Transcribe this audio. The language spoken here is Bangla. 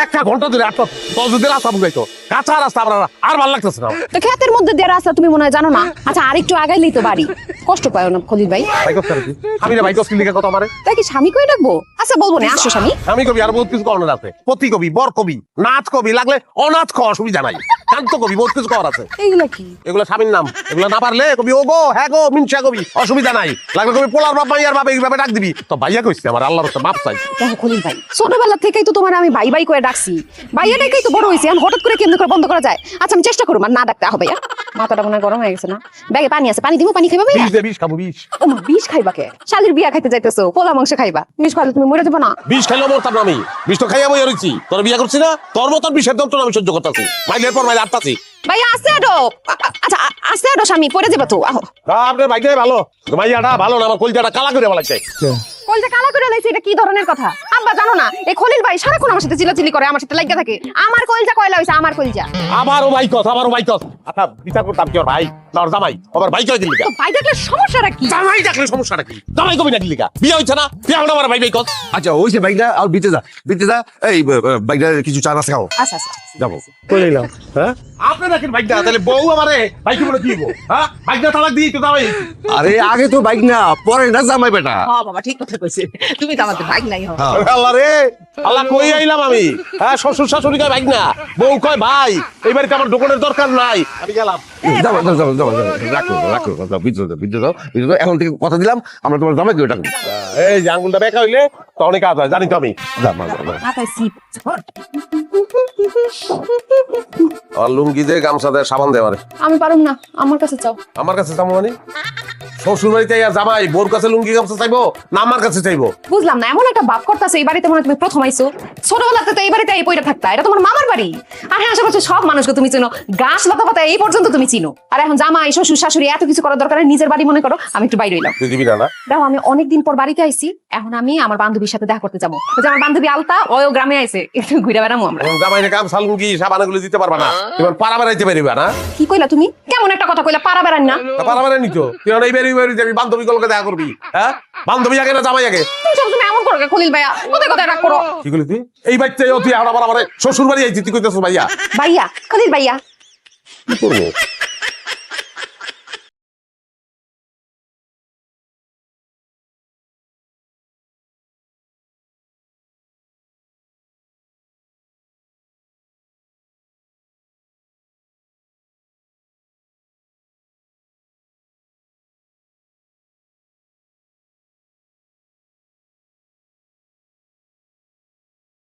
একটা ঘন্টা ধরে আটটা 10 দিন রাস্তা বুঝাইতো কাঁচা রাস্তা আমার আর ভালো লাগতেছে না। তো ক্ষেতের মধ্যে দিয়ে রাস্তা তুমি মনে হয় জানো না। আচ্ছা আর একটু আগাইলেই তো বাড়ি, কষ্ট পায় না খলিল ভাই। ভাই কষ্ট কি আমি রে ভাই কষ্ট লিখে কথা আমারে তাই কি স্বামী কই ডাকবো? আচ্ছা বলবো না, আসো স্বামী। আমি কবি আর বহুত কিছু করার আছে, পতি কবি, বর কবি, নাচ কবি, লাগলে অনাথ খাওয়া অসুবিধা নাই, কান্ত কবি, বহুত কিছু করার আছে। এইগুলা কি? এগুলো স্বামীর নাম, এগুলো না পারলে কবি ও গো হ্যাঁ গো মিনসা কবি, অসুবিধা নাই। লাগলে কবি পোলার বাপ মাইয়ার বাপ এইভাবে ডাক দিবি তো ভাইয়া কইছে আমার আল্লাহর কাছে মাপ চাই। দেখো খলিল ভাই, ছোটবেলা থেকেই তো তোমার আমি ভাই ভাই করে ডাকছি, ভাইয়া ডাকাই তো বড় হয়েছে, এখন হঠাৎ করে কেমনে করে বন্ধ করা যায়? আচ্ছা আমি চেষ্টা করবো আর না ডাকতে। আহ ভাইয়া মাথাটা মনে হয় গরম হয়ে গেছে না? ব্যাগে পানি আছে, পানি দিব, পানি খাইবা ভাইয়া? বিষ দে, বিষ খাবো বিষ। ও মা, বিষ খাইবা কে? শালির বিয়া খাইতে যাইতেছো, পোলা মাংস খাইবা, বিষ খাইলে তুমি মরে যাবে না। বিষ খাইলেও মরতাম না আমি, বিষ তো খাইয়া বই রইছি। তোর বিয়া করছি না, তোর মতন বিষের যন্ত্রণা আমি সহ্য করতেছি, মাইলের পর মাইলে আটতাছি। ভাইয়া আস্তে আডো, আচ্ছা আস্তে আডো স্বামী, পড়ে যাবে তো। আহ আপনার ভাইটাই ভালো, মাইয়াটা ভালো না, আমার কলজাটা কালা করে বলাইছে। কলজা কালা করে লাইছে, এটা কি ধরনের কথা? আব্বা জানো না, এই খলিল ভাই সারাক্ষণ আমার সাথে চিল্লাচিল্লি করে, আমার সাথে লাগা থাকে। আমার কলজা কয়লা হইছে, আমার কলজা। আমারও ভাই কস, আমারও ভাই কস। আচ্ছা বিচার করতাম কি ওর ভাই না ওর জামাই? আবার ভাই কই দিলি? তো ভাই দেখলে সমস্যাটা কি? জামাই ডাকলে সমস্যাটা কি? জামাই কবি না দিলি? বিয়ে হইছে না, বিয়ে হলো আমার ভাই ভাই কস। আচ্ছা ওই যে বাইকটা আর বিতে যা এই বাইকটা কিছু চা নাস্তা খাও। আচ্ছা আচ্ছা যাবো কই এলাম হ্যাঁ? আপনি দেখেন ভাইটা তাহলে বউ আমারে ভাই কি বলে কি গো? হ্যাঁ ভাইটা তালাক দিই তো জামাই। আরে আগে তো বাইক না, পরে না জামাই বেটা। হ্যাঁ বাবা ঠিক কথা কইছে, তুমি তো আমাদের ভাই নাই। হ্যাঁ। আল্লাহ রে আল্লাহ কই আইলাম আমি? হ্যাঁ শ্বশুর শাশুড়ি কয় ভাই না, বউ কয় ভাই। এই বাড়িতে আমার দোকানের দরকার নাই, আমি গেলাম। রাখো বিদ্যুৎ দাও এখন থেকে কথা দিলাম আমরা তোমার জামাইকে ডাকবো। এই যে আঙ্গুলটা বেঁকা হইলে তো অনেক কাজ হয় জানি তো আমি। মাথায় সিপ। আর লুঙ্গি দে, গামছা দে, সাবান দে আমারে। আমি পারুম না, আমার কাছে চাও। আমার কাছে চাবো মানে? শ্বশুর বাড়িতে জামাই বোর কাছে লুঙ্গি গামছা চাইবো না আমার কাছে চাইবো? বুঝলাম না, এমন একটা ভাব করতেছে এই বাড়িতে মনে হয় তুমি প্রথম আইছো। ছোটবেলাতে তো এই বাড়িতে এই পয়টা থাকতা, এটা তোমার মামার বাড়ি। আর হ্যাঁ আশেপাশে সব মানুষকে তুমি চিনো, গাছ লতা পাতা এই পর্যন্ত তুমি চিনো। আর এখন জামাই শ্বশুর শাশুড়ি এত কিছু করার দরকার নেই, নিজের বাড়ি মনে করো। আমি একটু বাইরে হইলাম। তুই দিবি না? না দেখো আমি অনেকদিন পর বাড়িতে আইছি, এখন আমি আমার বান্ধবীর সাথে দেখা করতে যাবো। ওই যে আমার বান্ধবী আলতা, ওও গ্রামে আইছে, একটু ঘুরে বেড়ামো আমরা। জামাই গামছা লুঙ্গি সাবান এগুলো দিতে পারবা না, এবার পাড়া বেড়াইতে পারিবা না? কি কইলা তুমি? কেমন একটা কথা কইলা, পারা বেড়ান না? পাড়া বেড়াই নিত তুই এই বেরি বেরি যাবি বান্ধবী গুলোকে দেখা করবি? হ্যাঁ বান্ধবী আগে না জামাই আগে? তুমি সবসময় এমন করো কে খলিল ভাইয়া? কোথায় কোথায় রাগ করো? কি করলি তুই? এই বাচ্চা তুই আবার শ্বশুর বাড়ি আইছি তুই কইতেছ ভাইয়া? ভাইয়া, খলিল ভাইয়া। কি করবো?